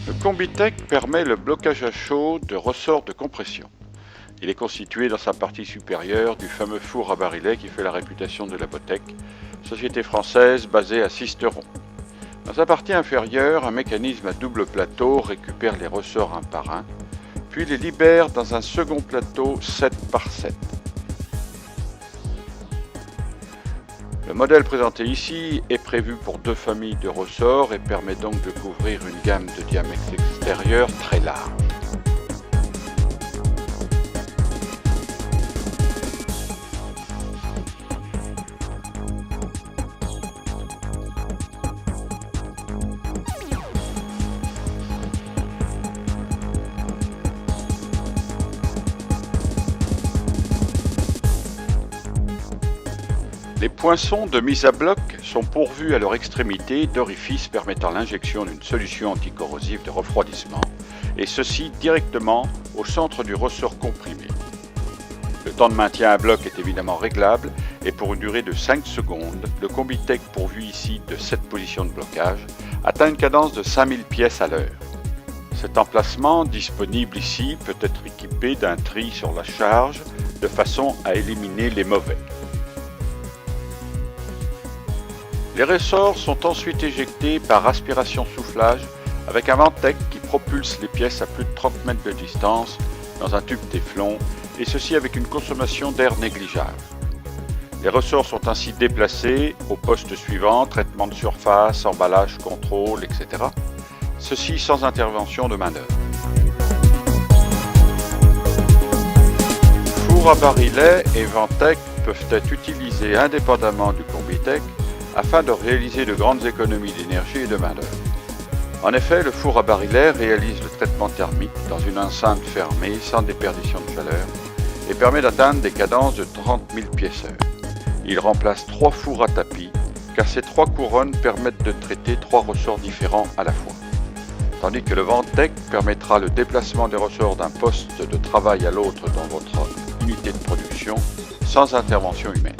Le Combitech permet le blocage à chaud de ressorts de compression. Il est constitué dans sa partie supérieure du fameux four à barillet qui fait la réputation de la Botech, société française basée à Sisteron. Dans sa partie inférieure, un mécanisme à double plateau récupère les ressorts un par un, puis les libère dans un second plateau 7 par 7. Le modèle présenté ici est prévu pour 2 familles de ressorts et permet donc de couvrir une gamme de diamètres extérieurs très large. Les poinçons de mise à bloc sont pourvus à leur extrémité d'orifices permettant l'injection d'une solution anticorrosive de refroidissement, et ceci directement au centre du ressort comprimé. Le temps de maintien à bloc est évidemment réglable et pour une durée de 5 secondes, le Combitech pourvu ici de 7 positions de blocage atteint une cadence de 5000 pièces à l'heure. Cet emplacement disponible ici peut être équipé d'un tri sur la charge de façon à éliminer les mauvais. Les ressorts sont ensuite éjectés par aspiration-soufflage avec un Ventec qui propulse les pièces à plus de 30 mètres de distance dans un tube téflon, et ceci avec une consommation d'air négligeable. Les ressorts sont ainsi déplacés au poste suivant, traitement de surface, emballage, contrôle, etc. Ceci sans intervention de main-d'œuvre. Four à barillet et Ventec peuvent être utilisés indépendamment du Combitech afin de réaliser de grandes économies d'énergie et de main-d'œuvre. En effet, le four à barillet réalise le traitement thermique dans une enceinte fermée sans déperdition de chaleur et permet d'atteindre des cadences de 30 000 pièces/heure. Il remplace 3 fours à tapis car ces 3 couronnes permettent de traiter 3 ressorts différents à la fois. Tandis que le Ventec permettra le déplacement des ressorts d'un poste de travail à l'autre dans votre unité de production sans intervention humaine.